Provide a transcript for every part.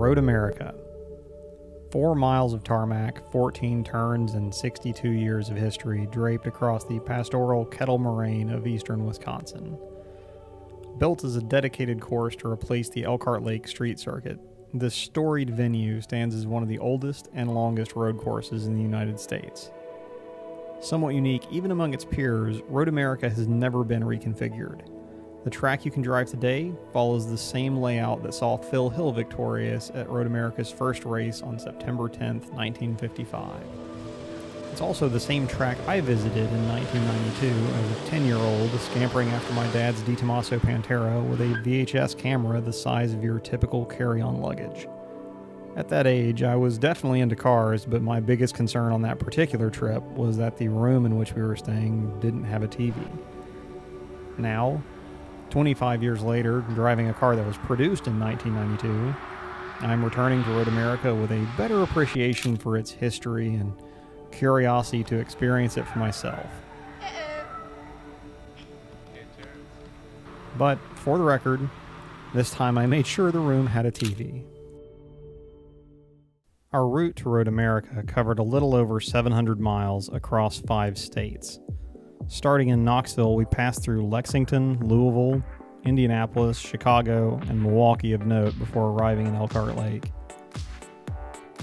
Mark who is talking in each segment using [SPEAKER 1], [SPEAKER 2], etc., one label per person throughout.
[SPEAKER 1] Road America. 4 miles of tarmac, 14 turns, and 62 years of history draped across the pastoral Kettle Moraine of eastern Wisconsin. Built as a dedicated course to replace the Elkhart Lake Street Circuit, this storied venue stands as one of the oldest and longest road courses in the United States. Somewhat unique even among its peers, Road America has never been reconfigured. The track you can drive today follows the same layout that saw Phil Hill victorious at Road America's first race on September 10, 1955. It's also the same track I visited in 1992 as a 10-year-old scampering after my dad's Di Tommaso Pantera with a VHS camera the size of your typical carry-on luggage. At that age, I was definitely into cars, but my biggest concern on that particular trip was that the room in which we were staying didn't have a TV. Now, 25 years later, driving a car that was produced in 1992, I'm returning to Road America with a better appreciation for its history and curiosity to experience it for myself. But, for the record, this time I made sure the room had a TV. Our route to Road America covered a little over 700 miles across 5 states. Starting in Knoxville, we passed through Lexington, Louisville, Indianapolis, Chicago, and Milwaukee of note before arriving in Elkhart Lake.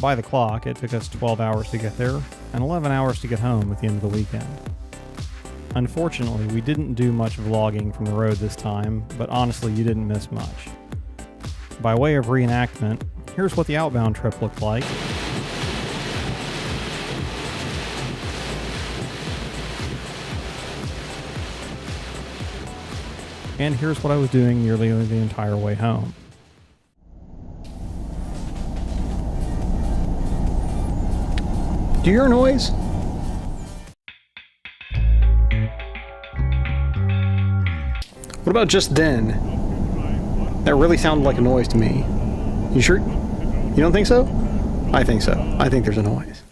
[SPEAKER 1] By the clock, it took us 12 hours to get there and 11 hours to get home at the end of the weekend. Unfortunately, we didn't do much vlogging from the road this time, but honestly, you didn't miss much. By way of reenactment, here's what the outbound trip looked like. And here's what I was doing nearly the entire way home. Do you hear a noise? What about just then? That really sounded like a noise to me. You sure? You don't think so? I think so. I think there's a noise.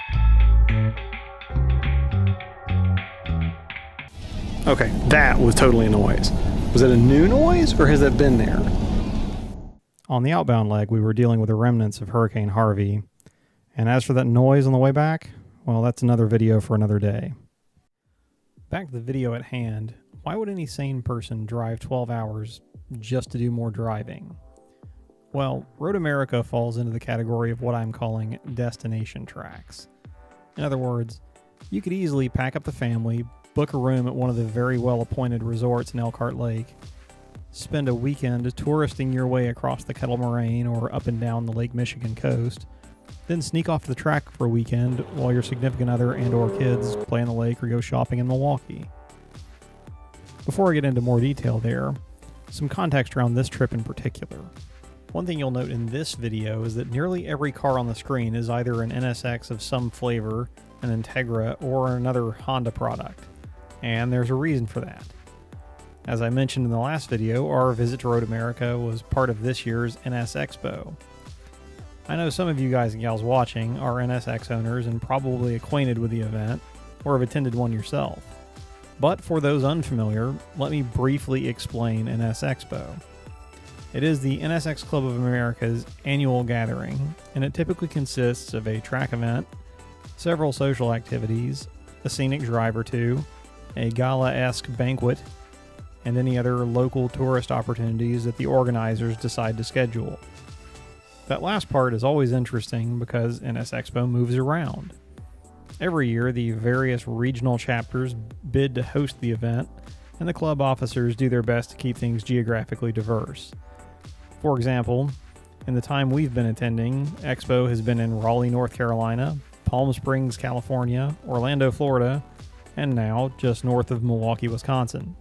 [SPEAKER 1] Okay, that was totally a noise. Was it a new noise, or has that been there? On the outbound leg, we were dealing with the remnants of Hurricane Harvey. And as for that noise on the way back, well, that's another video for another day. Back to the video at hand, why would any sane person drive 12 hours just to do more driving? Well, Road America falls into the category of what I'm calling destination tracks. In other words, you could easily pack up the family, book a room at one of the very well-appointed resorts in Elkhart Lake, spend a weekend touristing your way across the Kettle Moraine or up and down the Lake Michigan coast, then sneak off the track for a weekend while your significant other and or kids play in the lake or go shopping in Milwaukee. Before I get into more detail there, some context around this trip in particular. One thing you'll note in this video is that nearly every car on the screen is either an NSX of some flavor, an Integra, or another Honda product. And there's a reason for that. As I mentioned in the last video, our visit to Road America was part of this year's NSXPO. I know some of you guys and gals watching are NSX owners and probably acquainted with the event, or have attended one yourself. But for those unfamiliar, let me briefly explain NSXPO. It is the NSX Club of America's annual gathering, and it typically consists of a track event, several social activities, a scenic drive or two, a gala-esque banquet, and any other local tourist opportunities that the organizers decide to schedule. That last part is always interesting because NSXPO moves around. Every year, the various regional chapters bid to host the event, and the club officers do their best to keep things geographically diverse. For example, in the time we've been attending, Expo has been in Raleigh, North Carolina, Palm Springs, California, Orlando, Florida, and now just north of Milwaukee, Wisconsin.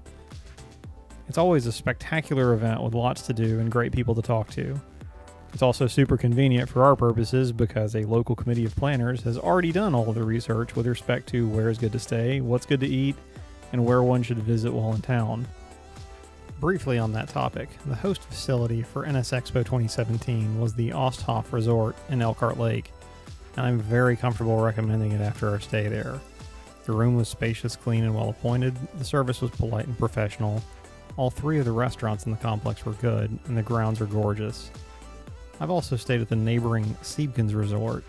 [SPEAKER 1] It's always a spectacular event with lots to do and great people to talk to. It's also super convenient for our purposes because a local committee of planners has already done all of the research with respect to where is good to stay, what's good to eat, and where one should visit while in town. Briefly on that topic, the host facility for NSXPO 2017 was the Osthoff Resort in Elkhart Lake, and I'm very comfortable recommending it after our stay there. The room was spacious, clean, and well appointed, the service was polite and professional, all 3 of the restaurants in the complex were good, and the grounds are gorgeous. I've also stayed at the neighboring Siebkens Resort,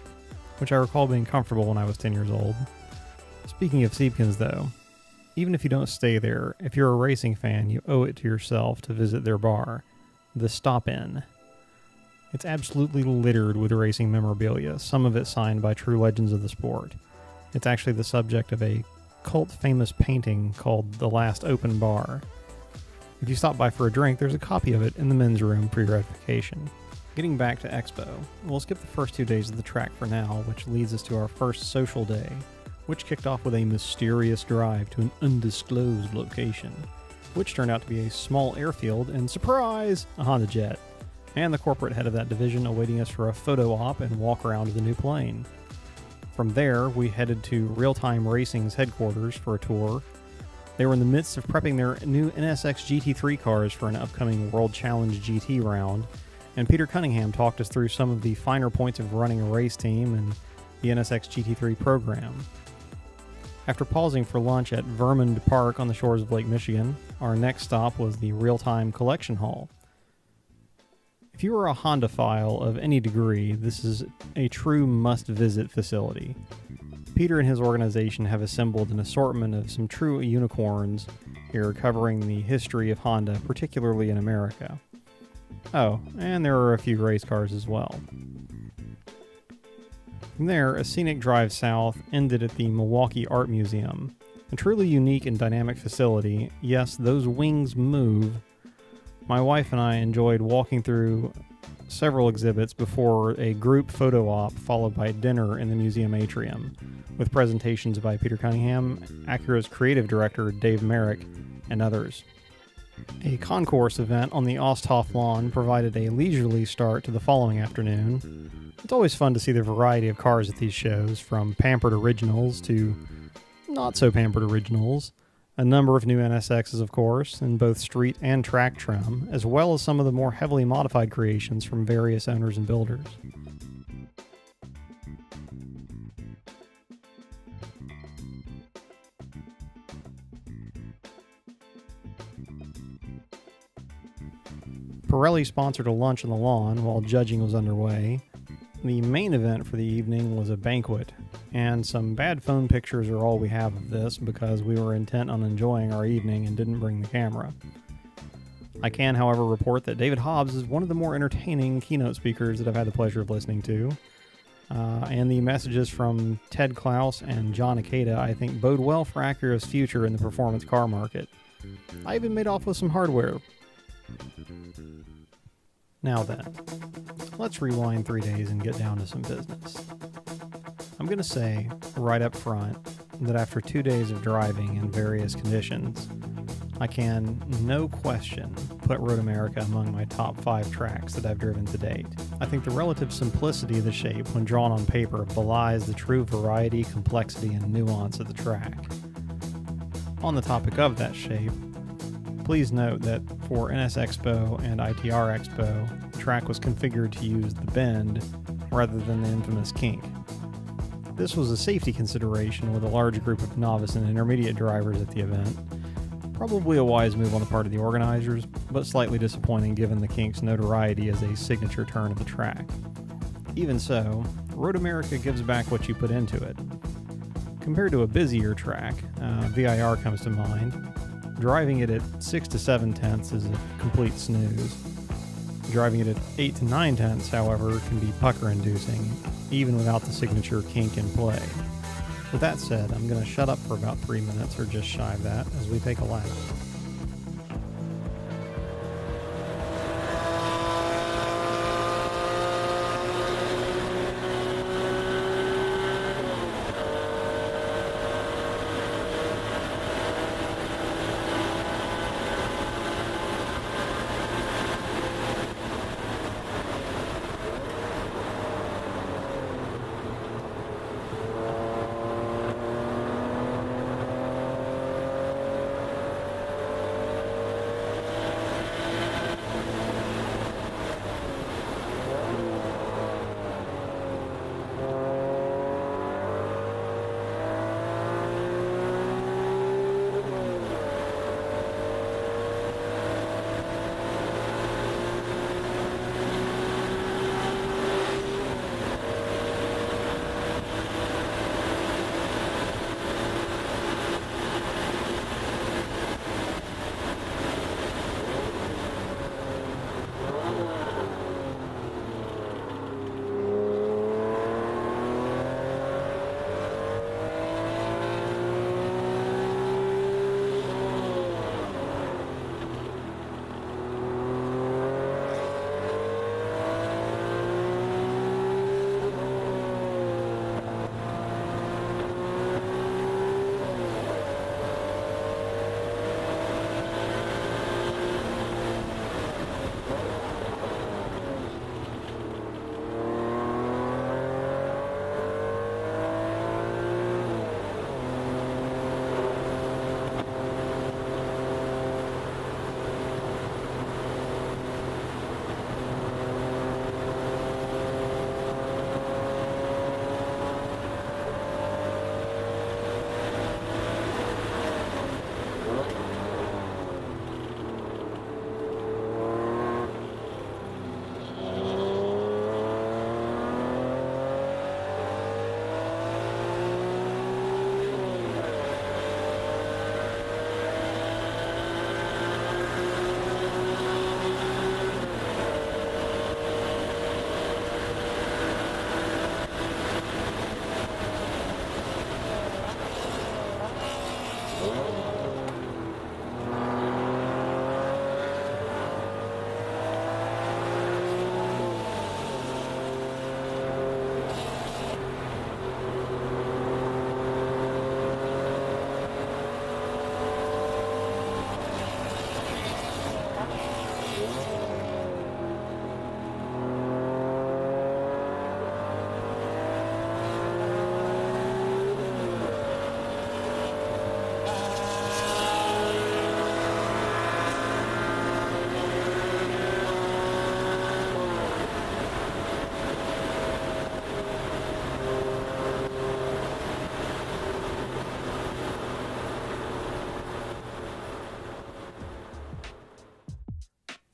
[SPEAKER 1] which I recall being comfortable when I was 10 years old. Speaking of Siebkens, though, even if you don't stay there, if you're a racing fan, you owe it to yourself to visit their bar, the Stop-In. It's absolutely littered with racing memorabilia, some of it signed by true legends of the sport. It's actually the subject of a cult-famous painting called The Last Open Bar. If you stop by for a drink, there's a copy of it in the men's room for your edification. Getting back to Expo, we'll skip the first 2 days of the track for now, which leads us to our first social day, which kicked off with a mysterious drive to an undisclosed location, which turned out to be a small airfield and, surprise, a Honda Jet, and the corporate head of that division awaiting us for a photo op and walk around of the new plane. From there, we headed to Real Time Racing's headquarters for a tour. They were in the midst of prepping their new NSX GT3 cars for an upcoming World Challenge GT round, and Peter Cunningham talked us through some of the finer points of running a race team and the NSX GT3 program. After pausing for lunch at Vermond Park on the shores of Lake Michigan, our next stop was the Real Time Collection Hall. If you are a Honda-phile of any degree, this is a true must-visit facility. Peter and his organization have assembled an assortment of some true unicorns here covering the history of Honda, particularly in America. Oh, and there are a few race cars as well. From there, a scenic drive south ended at the Milwaukee Art Museum, a truly unique and dynamic facility. Yes, those wings move. My wife and I enjoyed walking through several exhibits before a group photo op followed by dinner in the museum atrium, with presentations by Peter Cunningham, Acura's creative director Dave Merrick, and others. A concourse event on the Osthoff lawn provided a leisurely start to the following afternoon. It's always fun to see the variety of cars at these shows, from pampered originals to not-so-pampered originals, a number of new NSXs, of course, in both street and track trim, as well as some of the more heavily modified creations from various owners and builders. Pirelli sponsored a lunch on the lawn while judging was underway. The main event for the evening was a banquet, and some bad phone pictures are all we have of this because we were intent on enjoying our evening and didn't bring the camera. I can, however, report that David Hobbs is one of the more entertaining keynote speakers that I've had the pleasure of listening to, and the messages from Ted Klaus and John Ikeda, I think, bode well for Acura's future in the performance car market. I even made off with some hardware. Now then, let's rewind 3 days and get down to some business. I'm going to say right up front that after 2 days of driving in various conditions, I can, no question, put Road America among my top 5 tracks that I've driven to date. I think the relative simplicity of the shape when drawn on paper belies the true variety, complexity, and nuance of the track. On the topic of that shape, please note that for NSXPO and ITR Expo, the track was configured to use the bend rather than the infamous kink. This was a safety consideration with a large group of novice and intermediate drivers at the event. Probably a wise move on the part of the organizers, but slightly disappointing given the kink's notoriety as a signature turn of the track. Even so, Road America gives back what you put into it. Compared to a busier track, VIR comes to mind. Driving it at 6 to 7 tenths is a complete snooze. Driving it at 8 to 9 tenths, however, can be pucker-inducing, even without the signature kink in play. With that said, I'm going to shut up for about 3 minutes, or just shy of that, as we take a lap.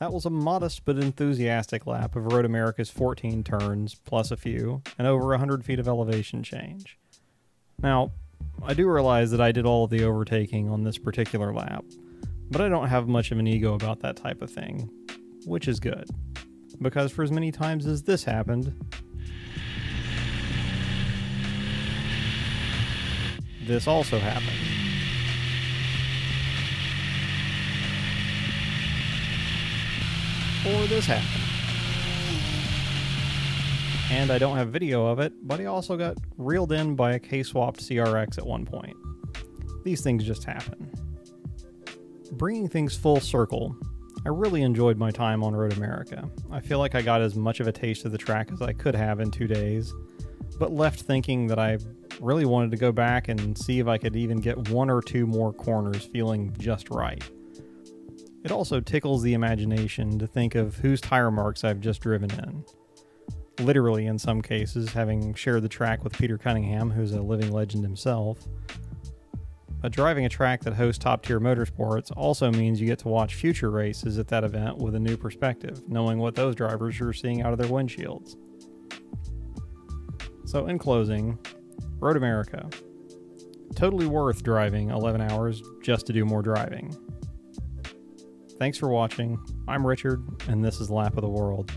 [SPEAKER 1] That was a modest but enthusiastic lap of Road America's 14 turns, plus a few, and over 100 feet of elevation change. Now, I do realize that I did all of the overtaking on this particular lap, but I don't have much of an ego about that type of thing, which is good, because for as many times as this happened, this also happened. Or this happened. And I don't have video of it, but I also got reeled in by a K-swapped CRX at one point. These things just happen. Bringing things full circle, I really enjoyed my time on Road America. I feel like I got as much of a taste of the track as I could have in 2 days, but left thinking that I really wanted to go back and see if I could even get 1 or 2 more corners feeling just right. It also tickles the imagination to think of whose tire marks I've just driven in. Literally, in some cases, having shared the track with Peter Cunningham, who's a living legend himself. But driving a track that hosts top-tier motorsports also means you get to watch future races at that event with a new perspective, knowing what those drivers are seeing out of their windshields. So in closing, Road America. Totally worth driving 11 hours just to do more driving. Thanks for watching. I'm Richard, and this is Lap of the World.